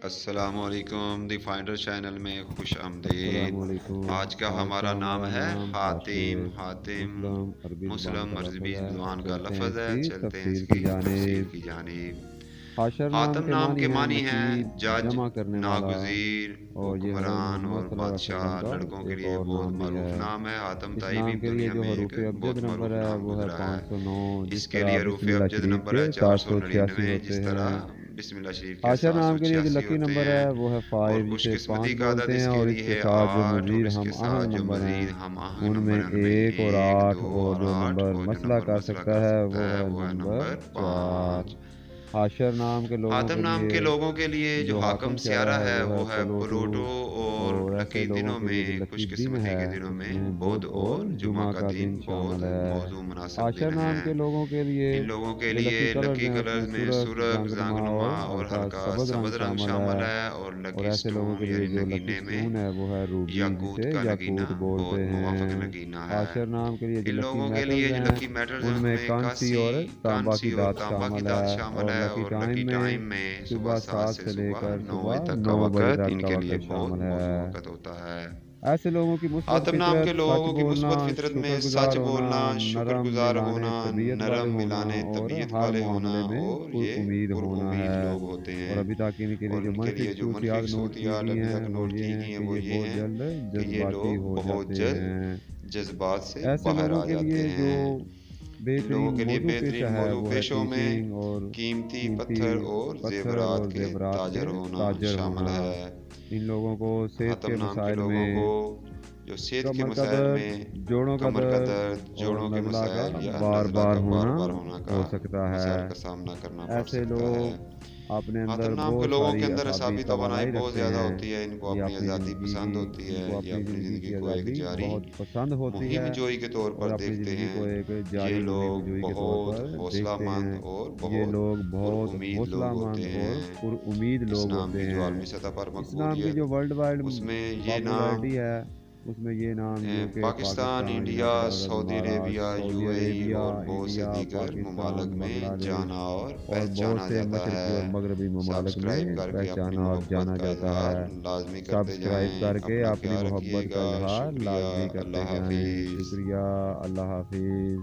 السلام علیکم، دی finder channel میں خوش السلام آمدید۔ علیکم۔ آج کا آج ہمارا کا نام ہمارا ہے نام حاتم۔ حاشر حاتم مسلم عربی زبان مسلم کا عربی لفظ ہے۔ اب زبان کا چلتے ہیں لفظ اس ہے، کی چلتے ہیں اس تفسیر کی کی تفسیر جانب۔ کی جانب۔ حاشر نام حاتم کے نام معنی کے ہے معنی ہے نشید، جج، جمع کرنے والا، ناگزیر، اور یہ حضرت حکمران محمد اور صلی اللہ علیہ بادشاہ۔ وسلم کا لڑکوں کے ایک لیے اور بہت نام بھی معروف ہے۔ نام ہے۔ حاتم اس طائی بھی نام کے لیے دنیا جو میں ایک حروف ابجد بہت نمبر معروف ہے نام وہ ہے گزرا ہے۔ 509، اس جس کے طرح لیے حروف بسم اللہ ابجد شریف نمبر کے ہے 786 499، ہوتے جس طرح ہیں۔ بسم اللہ شریف کے حاشر نام کے لیے جو 786 لکی ہوتے نمبر ہیں۔ ہے وہ ہے اور 5، خوش جسے قسمتی 5 کا عدد بولتے اس ہیں، کے اور اس لیے کے ہے ساتھ جو 8، اور مزید اس ہم کے آہنگ ساتھ جو نمبر ہیں مزید ہم آہنگ ان نمبر میں ہیں، ان میں 1 اور 1، 8، 2 اور اور جو 8، نمبر اور جو مسئلہ نمبر کر مسئلہ سکتا کر ہے سکتا وہ ہے ہے وہ ہے نمبر نمبر 4۔ 5۔ حاشر نام کے لوگوں حاتم کے نام لیے کے لوگوں کے لیے جو جو حاکم حاکم سیارہ سیارہ ہے وہ ہے ہے پلوٹو، پلوٹو، اور اور ایسے لکی لوگوں دنوں کے میں لیے جو خوش لکی دن قسمتی ہے کے دنوں اس میں میں بدھ بدھ اور اور جمعہ جمعہ کا کا دن دن بہت شامل ہے۔ موزوں مناسب حاشر دن نام ہے۔ کے لوگوں کے لیے ان لوگوں کے جو لیے لکی کلرز لکی ہیں اس میں کلرز میں سرخ، سرخ، زنگ زنگ نما نما اور اور ہلکا ہلکا سبز رنگ سبز رنگ شامل ہے، اور اور لکی ایسے لوگوں سٹون کے لیے یعنی جو لکی نگینے میں سٹون ہے وہ ہے روبی، یاقوت جسے کا نگینہ یاقوت بولتے بہت موافق ہیں۔ نگینہ ہے۔ حاشر نام کے لیے جو ان لکی لوگوں کے لیے میٹلز جو ہیں لکی میٹرز ہیں ان ان میں میں کانسی کانسی، اور تانبا کانسی کی اور دھات تانبا کی شامل دھات ہے، شامل اور ہے، لکی اور ٹائم لکی میں ٹائم میں صبح 7 سے سے لے صبح کر 9 صبح بجے تک کا 9 بجے وقت تک ان کا کے لیے وقت بہت شامل موزوں ہے۔ وقت ہوتا ہے۔ ایسے لوگوں کی مثبت حاتم نام کے فطرت، سچ لوگوں کی بولنا، مثبت فطرت میں شکر سچ گزار ہونا، بولنا، شکر نرم گزار دلانے ہونا، طبیعت والے نرم ہونا، ملانے اور طبیعت ہر والے ہونا، معاملے میں اور پر یہ امید پر ہونا امید ہے۔ لوگ ہوتے اور ہیں۔ ابھی تک ان کے لیے اور جو ان کے منفی لیے جو منفی خصوصیات نوٹ کی خصوصیات گئی ابھی ہیں تک وہ نوٹ یہ کی ہیں گئی ہیں کہ وہ یہ یہ بہت ہیں جلد کہ یہ جذباتی لوگ ہو بہت جاتے جلد ہیں۔ جذبات سے ایسے باہر لوگوں آ کے جاتے لیے جو ہیں۔ ان لوگوں بہترین کے لیے موضوع پیشہ بہترین ہے موضوع وہ ہے پیشوں میں ٹیچنگ اور قیمتی قیمتی پتھر اور پتھر زیورات اور کے زیورات کے تاجر ہونا تاجر شامل ہونا۔ ہے۔ ان لوگوں کو صحت حاتم کے نام کے مسائل لوگوں میں کو جو صحت کے کمر کا مسائل درد، میں جوڑوں کا کمر کا درد درد، اور جوڑوں کے نزلہ کا مسائل یا بار نزلہ بار کا بار ہونا بار ہونا کا ہو سکتا ہے۔ مسائل کا سامنا کرنا پڑ ایسے سکتا ہے۔ لوگ اپنے حاتم اندر نام کے بہت لوگوں کے ساری اندر اعصابی اعصابی توانائی توانائی بہت رکھتے زیادہ ہیں۔ ہوتی ہے۔ ان کو یہ اپنی اپنی آزادی زندگی پسند ہوتی ان ہے۔ کو یہ اپنی اپنی زندگی زندگی کی کو ایک آزادی جاری بہت پسند ہوتی مہم ہے، جوئی کے طور اور پر اپنی دیکھتے زندگی کو ہیں۔ ایک یہ جاری مہم لوگ جوئی کے طور بہت پر حوصلہ دیکھتے مند ہیں۔ اور یہ بہت لوگ پر بہت امید حوصلہ لوگ مند ہوتے اور ہیں۔ پر امید اس لوگ نام ہوتے کی جو ہیں۔ عالمی سطح پر اس نام کی مقبولیت، جو ورلڈ وائڈ اس میں یہ نام پاپولیرٹی ہے اس میں یہ نام UK، Pakistan, Pakistan, India, united Arab Saudi امارات، عربیہ، سعودی UAE عربیہ، اور بہت سے انڈیا، دیگر ممالک پاکستان، میں بنگلہ دیش جانا اور اور بہت پہچانا سے جاتا مشرقی اور ہے۔ مغربی ممالک میں سبسکرائب کر کے اپنی پہچانا اور محبت جانا کا جاتا اظہار ہے۔ لازمی کرتے سبسکرائب جائیں۔ کر کے اپنا اپنی خیال رکھیے محبت کا گا۔ اظہار شکریہ۔ لازمی کرتے اللہ جائیں۔ حافظ۔ شکریہ۔ اللہ حافظ۔